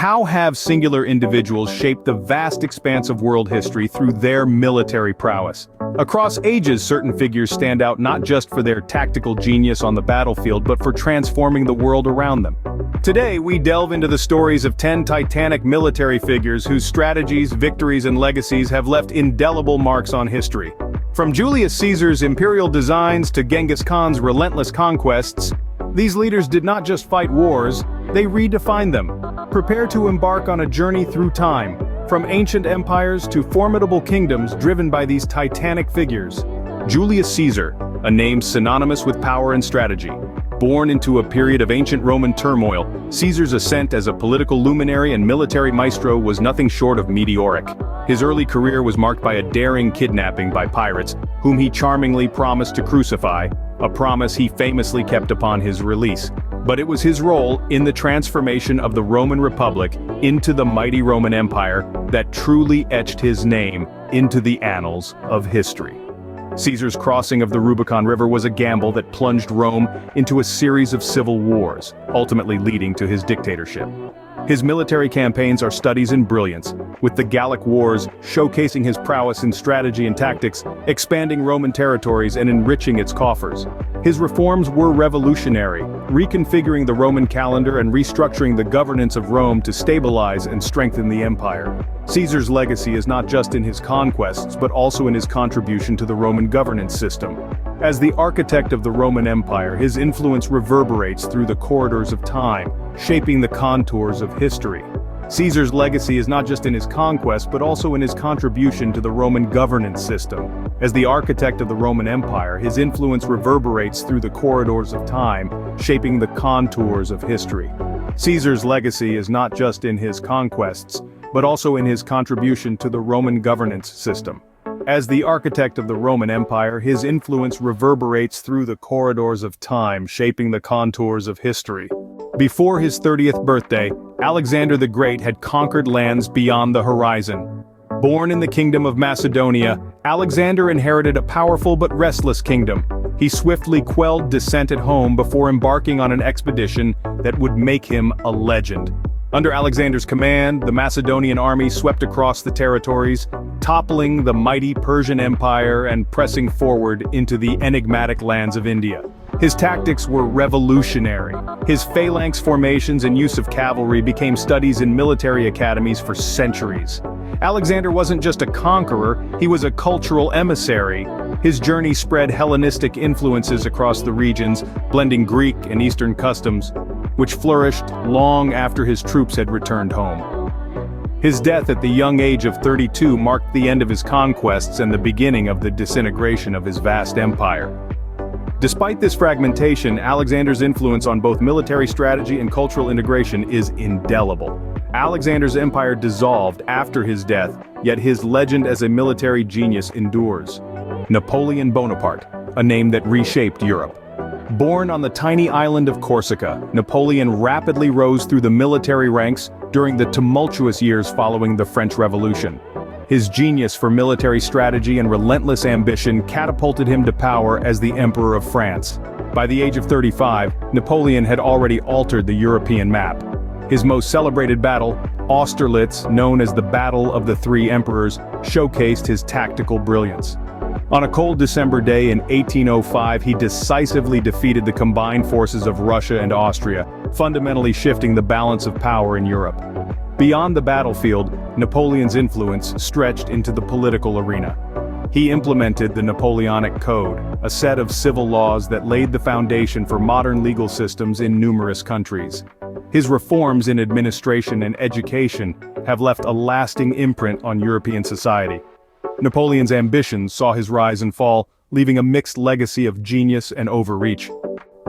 How have singular individuals shaped the vast expanse of world history through their military prowess? Across ages, certain figures stand out not just for their tactical genius on the battlefield but for transforming the world around them. Today, we delve into the stories of 10 titanic military figures whose strategies, victories, and legacies have left indelible marks on history. From Julius Caesar's imperial designs to Genghis Khan's relentless conquests, these leaders did not just fight wars, they redefined them. Prepare to embark on a journey through time, from ancient empires to formidable kingdoms driven by these titanic figures. Julius Caesar, a name synonymous with power and strategy. Born into a period of ancient Roman turmoil, Caesar's ascent as a political luminary and military maestro was nothing short of meteoric. His early career was marked by a daring kidnapping by pirates, whom he charmingly promised to crucify, a promise he famously kept upon his release. But it was his role in the transformation of the Roman Republic into the mighty Roman Empire that truly etched his name into the annals of history. Caesar's crossing of the Rubicon River was a gamble that plunged Rome into a series of civil wars, ultimately leading to his dictatorship. His military campaigns are studies in brilliance, with the Gallic Wars showcasing his prowess in strategy and tactics, expanding Roman territories and enriching its coffers. His reforms were revolutionary, reconfiguring the Roman calendar and restructuring the governance of Rome to stabilize and strengthen the empire. Caesar's legacy is not just in his conquests but also in his contribution to the Roman governance system. As the architect of the Roman Empire, his influence reverberates through the corridors of time, shaping the contours of history. Caesar's legacy is not just in his conquest but also in his contribution to the Roman governance system. As the architect of the Roman Empire, his influence reverberates through the corridors of time, shaping the contours of history. Caesar's legacy is not just in his conquests but also in his contribution to the Roman governance system. As the architect of the Roman Empire, his influence reverberates through the corridors of time, shaping the contours of history. Before his 30th birthday, Alexander the Great had conquered lands beyond the horizon. Born in the kingdom of Macedonia, Alexander inherited a powerful but restless kingdom. He swiftly quelled dissent at home before embarking on an expedition that would make him a legend. Under Alexander's command, the Macedonian army swept across the territories, toppling the mighty Persian Empire and pressing forward into the enigmatic lands of India. His tactics were revolutionary. His phalanx formations and use of cavalry became studies in military academies for centuries. Alexander wasn't just a conqueror, he was a cultural emissary. His journey spread Hellenistic influences across the regions, blending Greek and Eastern customs, which flourished long after his troops had returned home. His death at the young age of 32 marked the end of his conquests and the beginning of the disintegration of his vast empire. Despite this fragmentation, Alexander's influence on both military strategy and cultural integration is indelible. Alexander's empire dissolved after his death, yet his legend as a military genius endures. Napoleon Bonaparte, a name that reshaped Europe. Born on the tiny island of Corsica, Napoleon rapidly rose through the military ranks during the tumultuous years following the French Revolution. His genius for military strategy and relentless ambition catapulted him to power as the Emperor of France. By the age of 35, Napoleon had already altered the European map. His most celebrated battle, Austerlitz, known as the Battle of the Three Emperors, showcased his tactical brilliance. On a cold December day in 1805, he decisively defeated the combined forces of Russia and Austria, fundamentally shifting the balance of power in Europe. Beyond the battlefield, Napoleon's influence stretched into the political arena. He implemented the Napoleonic Code, a set of civil laws that laid the foundation for modern legal systems in numerous countries. His reforms in administration and education have left a lasting imprint on European society. Napoleon's ambitions saw his rise and fall, leaving a mixed legacy of genius and overreach.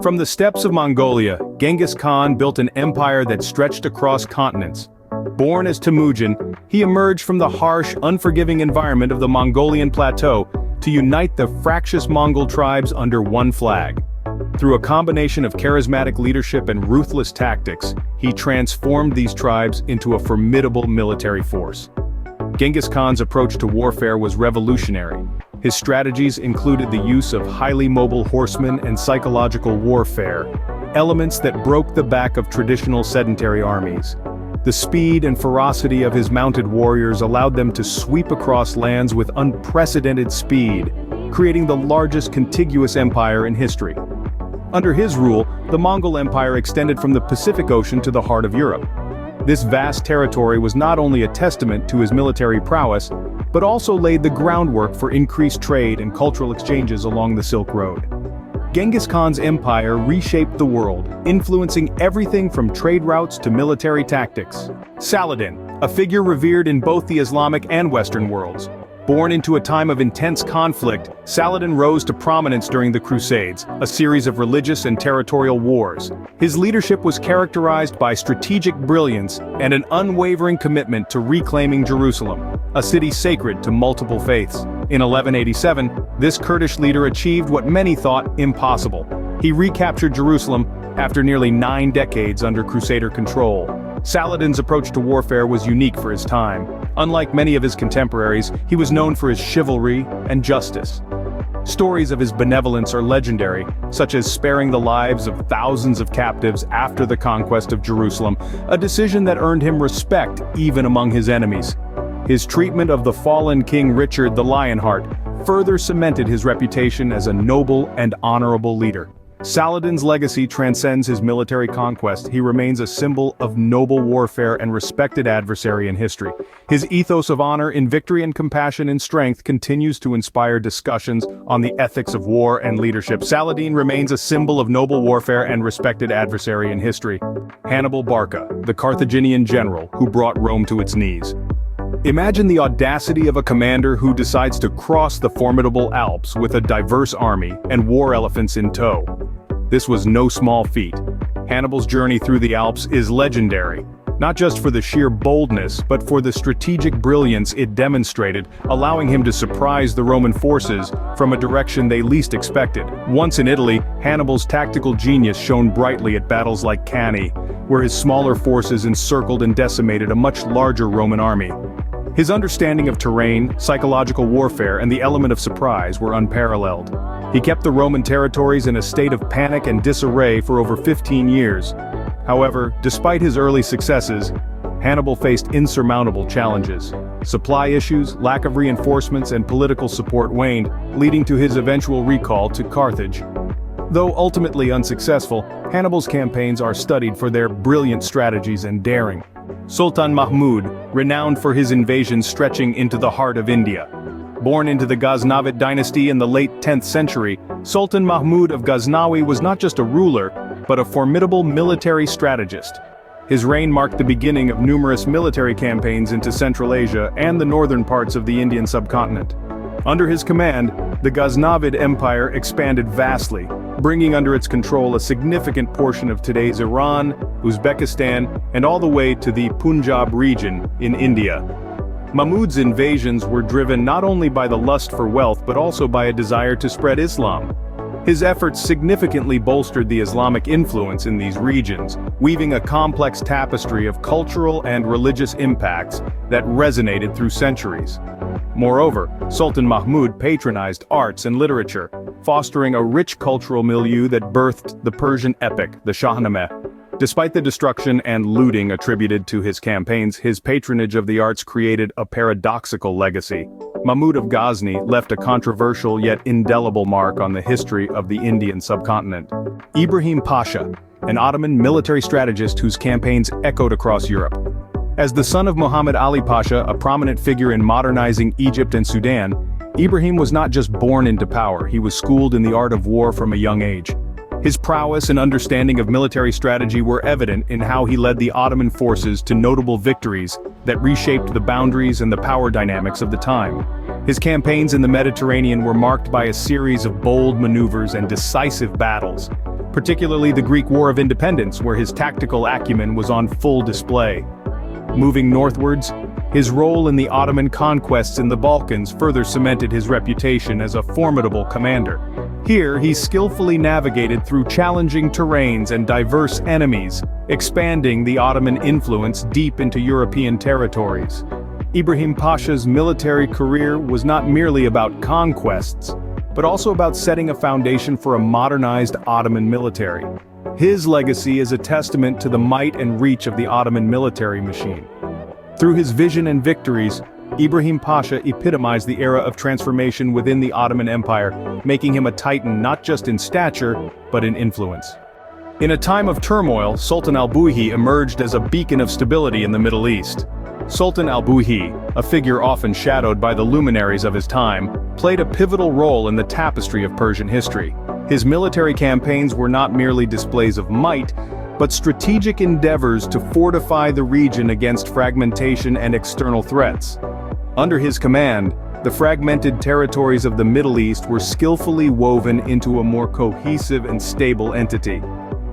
From the steppes of Mongolia, Genghis Khan built an empire that stretched across continents. Born as Temujin, he emerged from the harsh, unforgiving environment of the Mongolian plateau to unite the fractious Mongol tribes under one flag. Through a combination of charismatic leadership and ruthless tactics, he transformed these tribes into a formidable military force. Genghis Khan's approach to warfare was revolutionary. His strategies included the use of highly mobile horsemen and psychological warfare, elements that broke the back of traditional sedentary armies. The speed and ferocity of his mounted warriors allowed them to sweep across lands with unprecedented speed, creating the largest contiguous empire in history. Under his rule, the Mongol Empire extended from the Pacific Ocean to the heart of Europe. This vast territory was not only a testament to his military prowess, but also laid the groundwork for increased trade and cultural exchanges along the Silk Road. Genghis Khan's empire reshaped the world, influencing everything from trade routes to military tactics. Saladin, a figure revered in both the Islamic and Western worlds. Born into a time of intense conflict, Saladin rose to prominence during the Crusades, a series of religious and territorial wars. His leadership was characterized by strategic brilliance and an unwavering commitment to reclaiming Jerusalem, a city sacred to multiple faiths. In 1187, this Kurdish leader achieved what many thought impossible. He recaptured Jerusalem after nearly 9 decades under Crusader control. Saladin's approach to warfare was unique for his time. Unlike many of his contemporaries, he was known for his chivalry and justice. Stories of his benevolence are legendary, such as sparing the lives of thousands of captives after the conquest of Jerusalem, a decision that earned him respect even among his enemies. His treatment of the fallen King Richard the Lionheart further cemented his reputation as a noble and honorable leader. Saladin's legacy transcends his military conquest. He remains a symbol of noble warfare and respected adversary in history. His ethos of honor in victory and compassion in strength continues to inspire discussions on the ethics of war and leadership. Saladin remains a symbol of noble warfare and respected adversary in history. Hannibal Barca, the Carthaginian general who brought Rome to its knees. Imagine the audacity of a commander who decides to cross the formidable Alps with a diverse army and war elephants in tow. This was no small feat. Hannibal's journey through the Alps is legendary, not just for the sheer boldness, but for the strategic brilliance it demonstrated, allowing him to surprise the Roman forces from a direction they least expected. Once in Italy, Hannibal's tactical genius shone brightly at battles like Cannae, where his smaller forces encircled and decimated a much larger Roman army. His understanding of terrain, psychological warfare, and the element of surprise were unparalleled. He kept the Roman territories in a state of panic and disarray for over 15 years. However, despite his early successes, Hannibal faced insurmountable challenges. Supply issues, lack of reinforcements, and political support waned, leading to his eventual recall to Carthage. Though ultimately unsuccessful, Hannibal's campaigns are studied for their brilliant strategies and daring. Sultan Mahmud, renowned for his invasions stretching into the heart of India. Born into the Ghaznavid dynasty in the late 10th century, Sultan Mahmud of Ghaznawi was not just a ruler, but a formidable military strategist. His reign marked the beginning of numerous military campaigns into Central Asia and the northern parts of the Indian subcontinent. Under his command, the Ghaznavid Empire expanded vastly, bringing under its control a significant portion of today's Iran, Uzbekistan, and all the way to the Punjab region in India. Mahmud's invasions were driven not only by the lust for wealth but also by a desire to spread Islam. His efforts significantly bolstered the Islamic influence in these regions, weaving a complex tapestry of cultural and religious impacts that resonated through centuries. Moreover, Sultan Mahmud patronized arts and literature, fostering a rich cultural milieu that birthed the Persian epic, the Shahnameh. Despite the destruction and looting attributed to his campaigns, his patronage of the arts created a paradoxical legacy. Mahmud of Ghazni left a controversial yet indelible mark on the history of the Indian subcontinent. Ibrahim Pasha, an Ottoman military strategist whose campaigns echoed across Europe. As the son of Muhammad Ali Pasha, a prominent figure in modernizing Egypt and Sudan, Ibrahim was not just born into power, he was schooled in the art of war from a young age. His prowess and understanding of military strategy were evident in how he led the Ottoman forces to notable victories that reshaped the boundaries and the power dynamics of the time. His campaigns in the Mediterranean were marked by a series of bold maneuvers and decisive battles, particularly the Greek War of Independence, where his tactical acumen was on full display. Moving northwards, his role in the Ottoman conquests in the Balkans further cemented his reputation as a formidable commander. Here, he skillfully navigated through challenging terrains and diverse enemies, expanding the Ottoman influence deep into European territories. Ibrahim Pasha's military career was not merely about conquests, but also about setting a foundation for a modernized Ottoman military. His legacy is a testament to the might and reach of the Ottoman military machine. Through his vision and victories, Ibrahim Pasha epitomized the era of transformation within the Ottoman Empire, making him a titan not just in stature, but in influence. In a time of turmoil, Sultan Al-Buhi emerged as a beacon of stability in the Middle East. Sultan Al-Buhi, a figure often shadowed by the luminaries of his time, played a pivotal role in the tapestry of Persian history. His military campaigns were not merely displays of might, but strategic endeavors to fortify the region against fragmentation and external threats. Under his command, the fragmented territories of the Middle East were skillfully woven into a more cohesive and stable entity.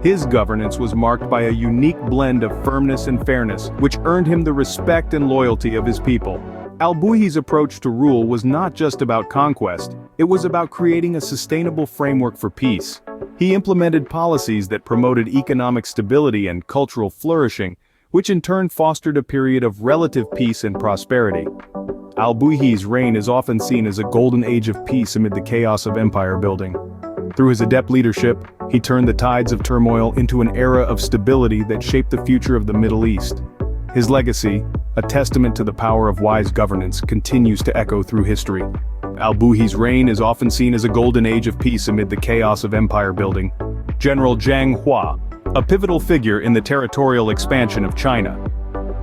His governance was marked by a unique blend of firmness and fairness, which earned him the respect and loyalty of his people. Al-Buhi's approach to rule was not just about conquest, it was about creating a sustainable framework for peace. He implemented policies that promoted economic stability and cultural flourishing, which in turn fostered a period of relative peace and prosperity. Al-Buhi's reign is often seen as a golden age of peace amid the chaos of empire building. Through his adept leadership, he turned the tides of turmoil into an era of stability that shaped the future of the Middle East. His legacy, a testament to the power of wise governance, continues to echo through history. Al-Buhi's reign is often seen as a golden age of peace amid the chaos of empire building. General Zhang Hua, a pivotal figure in the territorial expansion of China.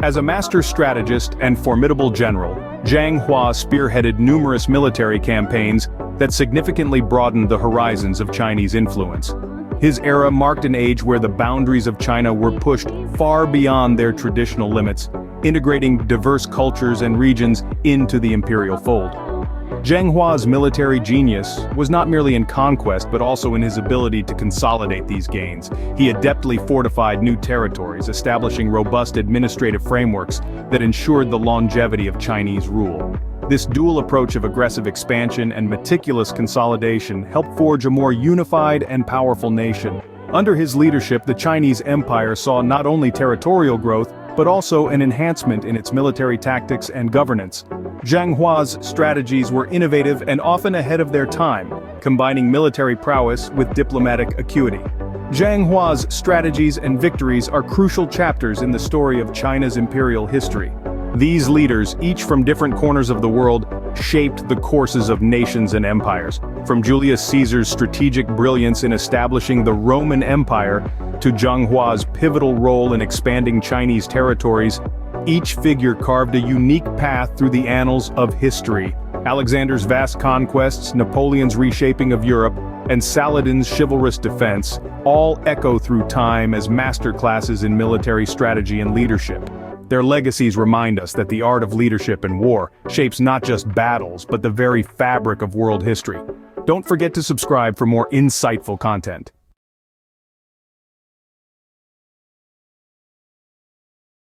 As a master strategist and formidable general, Zhang Hua spearheaded numerous military campaigns that significantly broadened the horizons of Chinese influence. His era marked an age where the boundaries of China were pushed far beyond their traditional limits, integrating diverse cultures and regions into the imperial fold. Zhang Hua's military genius was not merely in conquest but also in his ability to consolidate these gains. He adeptly fortified new territories, establishing robust administrative frameworks that ensured the longevity of Chinese rule. This dual approach of aggressive expansion and meticulous consolidation helped forge a more unified and powerful nation. Under his leadership, the Chinese Empire saw not only territorial growth, but also an enhancement in its military tactics and governance. Zhang Hua's strategies were innovative and often ahead of their time, combining military prowess with diplomatic acuity. Zhang Hua's strategies and victories are crucial chapters in the story of China's imperial history. These leaders, each from different corners of the world, shaped the courses of nations and empires. From Julius Caesar's strategic brilliance in establishing the Roman Empire to Zhang Hua's pivotal role in expanding Chinese territories, each figure carved a unique path through the annals of history. Alexander's vast conquests, Napoleon's reshaping of Europe, and Saladin's chivalrous defense all echo through time as masterclasses in military strategy and leadership. Their legacies remind us that the art of leadership and war shapes not just battles but the very fabric of world history. Don't forget to subscribe for more insightful content.